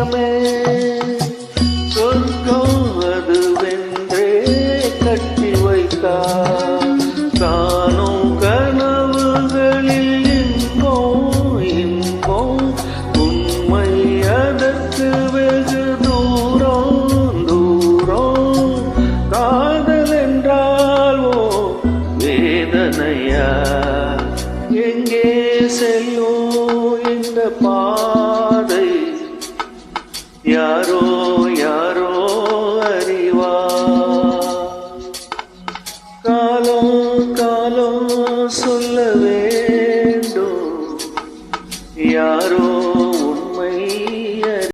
இதயமே சொர்க்கம் அதுவென்றே கட்டி வைத்தார். காணும் கனவுகளில் இன்பம் இன்பம் உண்மை அதற்கு வெகு தூரம் தூரம். காதல் என்றால் வேதனையா எங்கே செல்லும் இந்த பாதை யாரோ